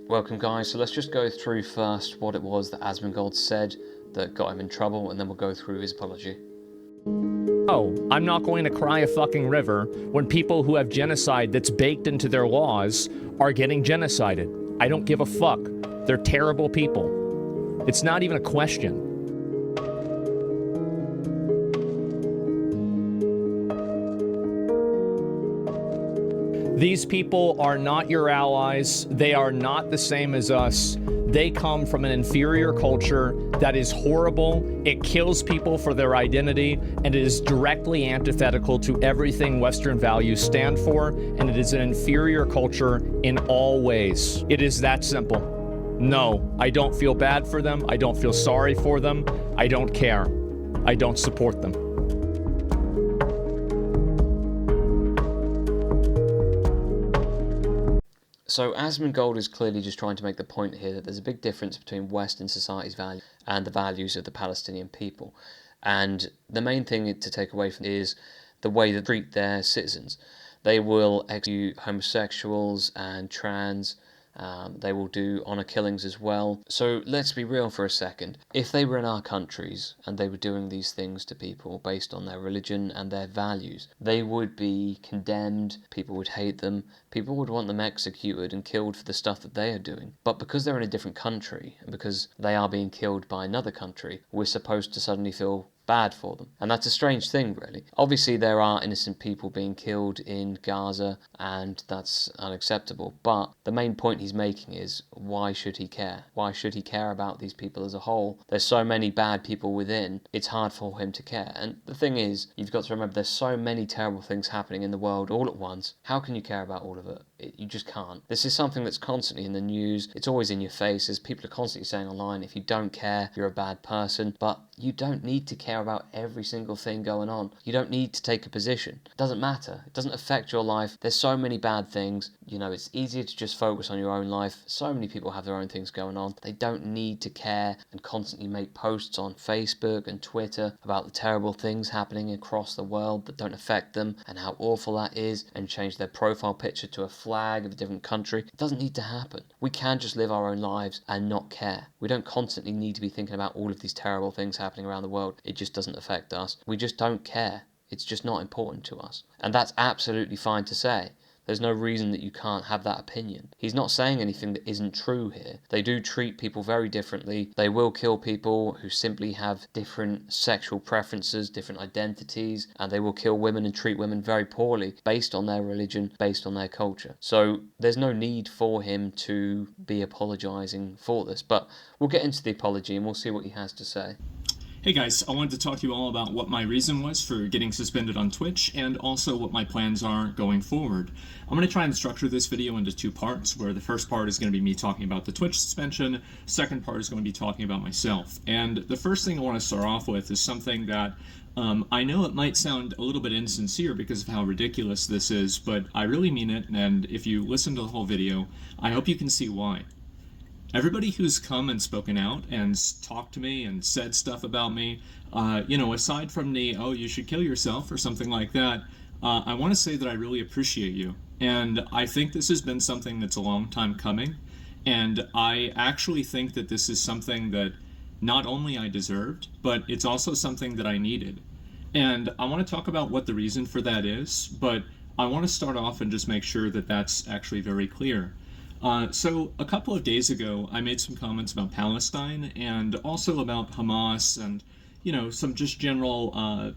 Welcome guys, so let's just go through first what it was that Asmongolds said that got him in trouble, and then we'll go through his apology. Oh, I'm not going to cry a fucking river when people who have genocide that's baked into their laws are getting genocided. I don't give a fuck. They're terrible people. It's not even a question. These people are not your allies. They are not the same as us. They come from an inferior culture that is horrible. It kills people for their identity, and it is directly antithetical to everything Western values stand for, and it is an inferior culture in all ways. It is that simple. No, I don't feel bad for them. I don't feel sorry for them. I don't care. I don't support them. So Asmongold is clearly just trying to make the point here that there's a big difference between Western society's values and the values of the Palestinian people. And the main thing to take away from it is the way they treat their citizens. They will execute homosexuals and trans. They will do honour killings as well. So let's be real for a second. If they were in our countries and they were doing these things to people based on their religion and their values, they would be condemned, people would hate them, people would want them executed and killed for the stuff that they are doing. But because they're in a different country, and because they are being killed by another country, we're supposed to suddenly feel bad for them. And that's a strange thing, really. Obviously, there are innocent people being killed in Gaza, and that's unacceptable. But the main point he's making is, why should he care? Why should he care about these people as a whole? There's so many bad people within, it's hard for him to care. And the thing is, you've got to remember, there's so many terrible things happening in the world all at once. How can you care about all of it? You just can't. This is something that's constantly in the news. It's always in your face, as people are constantly saying online, if you don't care, you're a bad person. But you don't need to care about every single thing going on. You don't need to take a position. It doesn't matter. It doesn't affect your life. There's so many bad things. You know, it's easier to just focus on your own life. So many people have their own things going on. They don't need to care and constantly make posts on Facebook and Twitter about the terrible things happening across the world that don't affect them and how awful that is, and change their profile picture to a flag of a different country. It doesn't need to happen. We can just live our own lives and not care. We don't constantly need to be thinking about all of these terrible things happening around the world. It just doesn't affect us. We just don't care. It's just not important to us. And that's absolutely fine to say. There's no reason that you can't have that opinion. He's not saying anything that isn't true here. They do treat people very differently. They will kill people who simply have different sexual preferences, different identities, and they will kill women and treat women very poorly based on their religion, based on their culture. So there's no need for him to be apologising for this. But we'll get into the apology and we'll see what he has to say. Hey guys, I wanted to talk to you all about what my reason was for getting suspended on Twitch, and also what my plans are going forward. I'm going to try and structure this video into two parts, where the first part is going to be me talking about the Twitch suspension, second part is going to be talking about myself. And the first thing I want to start off with is something that I know it might sound a little bit insincere because of how ridiculous this is, but I really mean it, and if you listen to the whole video, I hope you can see why. Everybody who's come and spoken out and talked to me and said stuff about me, aside from the, oh, you should kill yourself or something like that, I want to say that I really appreciate you. And I think this has been something that's a long time coming. And I actually think that this is something that not only I deserved, but it's also something that I needed. And I want to talk about what the reason for that is, but I want to start off and just make sure that that's actually very clear. So a couple of days ago, I made some comments about Palestine and also about Hamas and, some just general,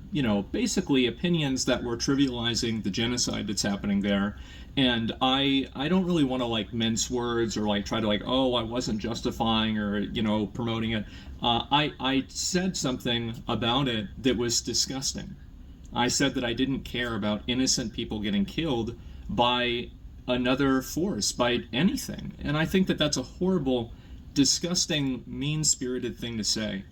basically opinions that were trivializing the genocide that's happening there. And I don't really want to mince words or try to oh, I wasn't justifying or, promoting it. I said something about it that was disgusting. I said that I didn't care about innocent people getting killed by another force, by anything. And I think that that's a horrible, disgusting, mean-spirited thing to say.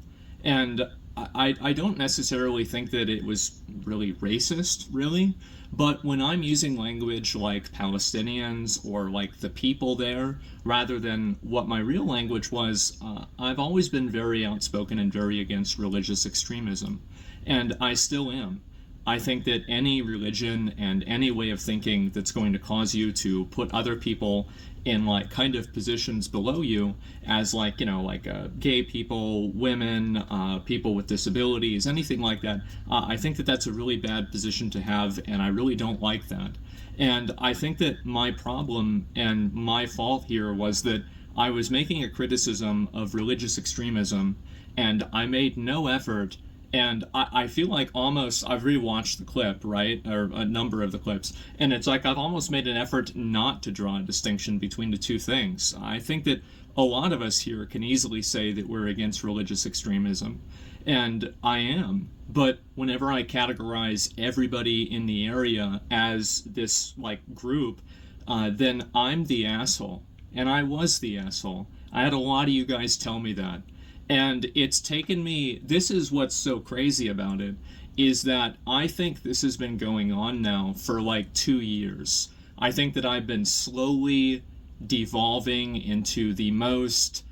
And I don't necessarily think that it was really racist, really, but when I'm using language like Palestinians or like the people there, rather than what my real language was, I've always been very outspoken and very against religious extremism, and I still am. I think that any religion and any way of thinking that's going to cause you to put other people in like kind of positions below you as like, you know, like gay people, women, people with disabilities, anything like that, I think that that's a really bad position to have, and I really don't like that. And I think that my problem and my fault here was that I was making a criticism of religious extremism, and I made no effort. And I feel like almost I've rewatched the clip, right? Or a number of the clips. And it's like I've almost made an effort not to draw a distinction between the two things. I think that a lot of us here can easily say that we're against religious extremism. And I am. But whenever I categorize everybody in the area as this like group, then I'm the asshole. And I was the asshole. I had a lot of you guys tell me that. And it's taken me, this is what's so crazy about it, is that I think this has been going on now for like 2 years. I think that I've been slowly devolving into the most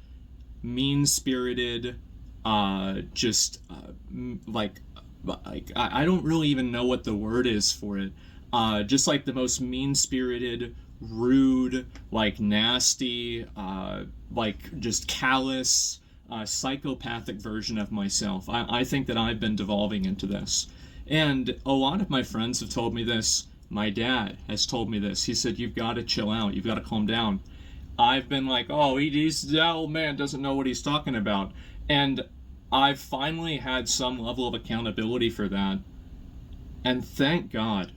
mean-spirited, like I don't really even know what the word is for it. Just like the most mean-spirited, rude, like nasty, like just callous, psychopathic version of myself. I think that I've been devolving into this. And a lot of my friends have told me this. My dad has told me this. He said, you've got to chill out. You've got to calm down. I've been like, oh, that old man doesn't know what he's talking about. And I've finally had some level of accountability for that. And thank God.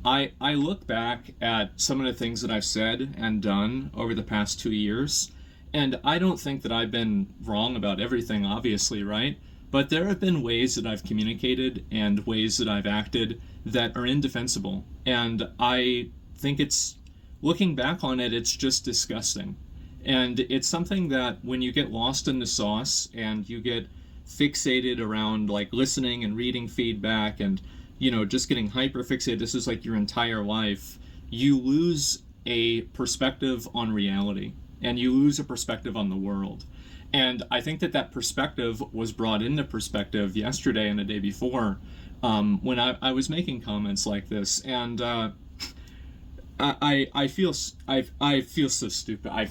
I look back at some of the things that I've said and done over the past 2 years, and I don't think that I've been wrong about everything, obviously, right? But there have been ways that I've communicated and ways that I've acted that are indefensible. And I think looking back on it, it's just disgusting. And it's something that when you get lost in the sauce and you get fixated around like listening and reading feedback and, you know, just getting hyper fixated, this is like your entire life, you lose a perspective on reality and you lose a perspective on the world. And I think that perspective was brought into perspective yesterday and the day before when I was making comments like this. And I feel so stupid.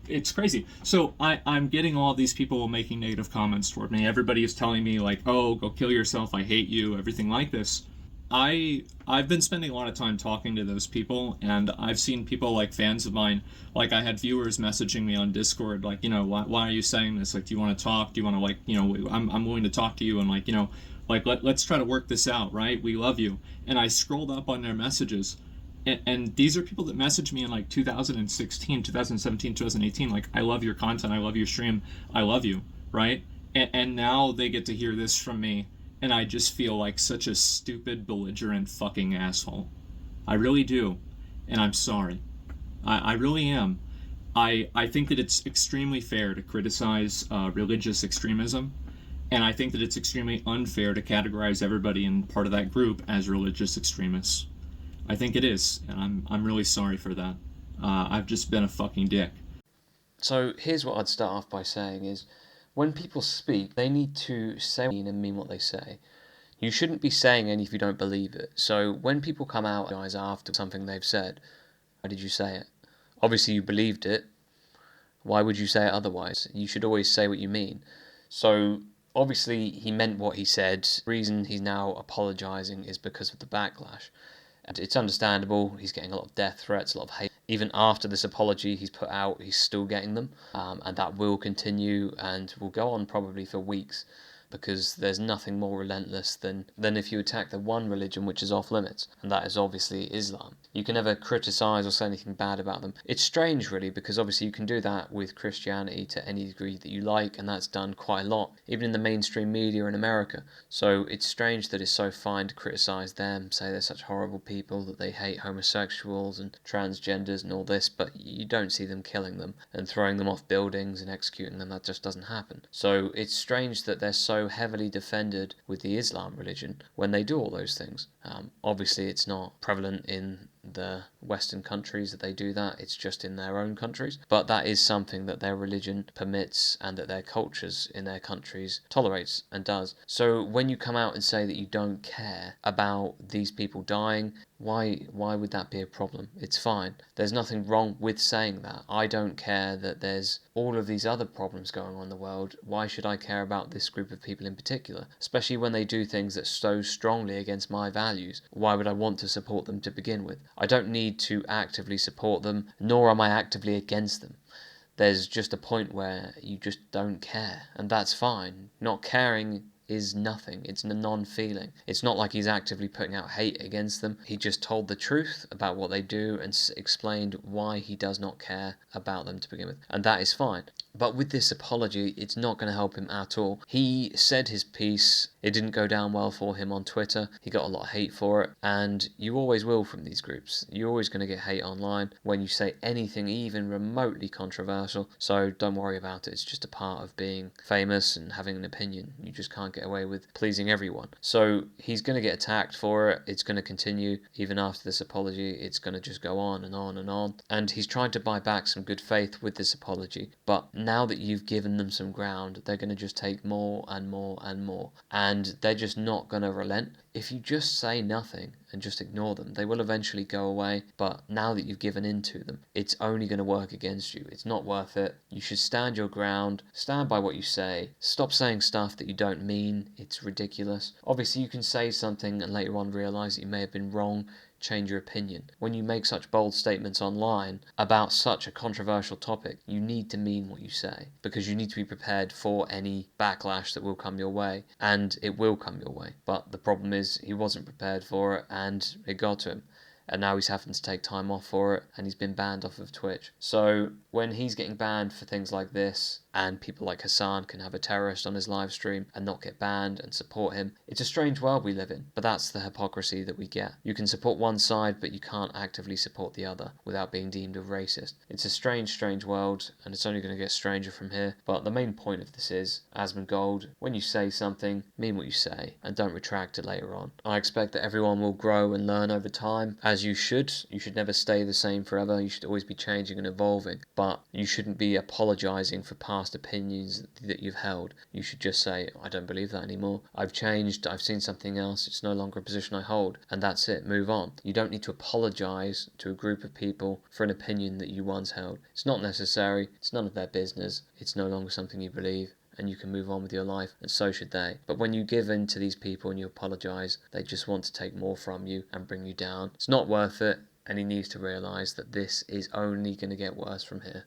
It's crazy. So I'm getting all these people making negative comments toward me. Everybody is telling me like, oh, go kill yourself. I hate you. Everything like this. I've been spending a lot of time talking to those people, and I've seen people like fans of mine, like I had viewers messaging me on Discord, like, you know, why are you saying this? Like, do you want to talk? Do you want to, like, you know, I'm willing to talk to you, and like, you know, like let's try to work this out, right? We love you. And I scrolled up on their messages, and these are people that messaged me in like 2016, 2017, 2018, like, I love your content, I love your stream, I love you, right? And now they get to hear this from me. And I just feel like such a stupid, belligerent fucking asshole. I really do. And I'm sorry. I really am. I think that it's extremely fair to criticize religious extremism. And I think that it's extremely unfair to categorize everybody in part of that group as religious extremists. I think it is. And I'm really sorry for that. I've just been a fucking dick. So here's what I'd start off by saying is, when people speak, they need to say and mean what they say. You shouldn't be saying anything if you don't believe it. So when people come out, guys, after something they've said, why did you say it? Obviously you believed it. Why would you say it otherwise? You should always say what you mean. So obviously he meant what he said. The reason he's now apologising is because of the backlash. And it's understandable. He's getting a lot of death threats, a lot of hate. Even after this apology he's put out, he's still getting them. And that will continue and will go on probably for weeks, because there's nothing more relentless than if you attack the one religion which is off limits, and that is obviously Islam. You can never criticise or say anything bad about them. It's strange really, because obviously you can do that with Christianity to any degree that you like, and that's done quite a lot, even in the mainstream media in America. So it's strange that it's so fine to criticise them, say they're such horrible people, that they hate homosexuals and transgenders and all this, but you don't see them killing them and throwing them off buildings and executing them. That just doesn't happen. So it's strange that they're so heavily defended with the Islam religion when they do all those things. Obviously it's not prevalent in the Western countries that they do that. It's just in their own countries. But that is something that their religion permits and that their cultures in their countries tolerates and does. So when you come out and say that you don't care about these people dying, why would that be a problem? It's fine. There's nothing wrong with saying that. I don't care that there's all of these other problems going on in the world. Why should I care about this group of people in particular? Especially when they do things that so strongly against my values. Why would I want to support them to begin with? I don't need to actively support them, nor am I actively against them. There's just a point where you just don't care, and that's fine. Not caring is nothing. It's a non-feeling. It's not like he's actively putting out hate against them. He just told the truth about what they do and explained why he does not care about them to begin with, and that is fine. But with this apology, it's not going to help him at all. He said his piece. It didn't go down well for him on Twitter. He got a lot of hate for it, and you always will from these groups. You're always going to get hate online when you say anything even remotely controversial, so don't worry about it. It's just a part of being famous and having an opinion. You just can't get away with pleasing everyone. So he's going to get attacked for it. It's going to continue even after this apology. It's going to just go on and on and on. And he's trying to buy back some good faith with this apology, but now that you've given them some ground, they're going to just take more and more and more, and they're just not going to relent. If you just say nothing and just ignore them, they will eventually go away, but now that you've given in to them, it's only going to work against you. It's not worth it. You should stand your ground, stand by what you say, stop saying stuff that you don't mean. It's ridiculous. Obviously you can say something and later on realise that you may have been wrong, change your opinion. When you make such bold statements online about such a controversial topic, you need to mean what you say, because you need to be prepared for any backlash that will come your way, and it will come your way. But the problem is he wasn't prepared for it and it got to him. And now he's having to take time off for it, and he's been banned off of Twitch. So when he's getting banned for things like this, and people like Hassan can have a terrorist on his live stream and not get banned and support him, it's a strange world we live in. But that's the hypocrisy that we get. You can support one side, but you can't actively support the other without being deemed a racist. It's a strange world, and it's only going to get stranger from here. But the main point of this is, Asmongold, when you say something, mean what you say, and don't retract it later on. I expect that everyone will grow and learn over time, as you should. You should never stay the same forever. You should always be changing and evolving. But you shouldn't be apologising for past opinions that you've held. You should just say, I don't believe that anymore. I've changed. I've seen something else. It's no longer a position I hold. And that's it. Move on. You don't need to apologise to a group of people for an opinion that you once held. It's not necessary. It's none of their business. It's no longer something you believe, and you can move on with your life, and so should they. But when you give in to these people and you apologise, they just want to take more from you and bring you down. It's not worth it, and he needs to realise that this is only going to get worse from here.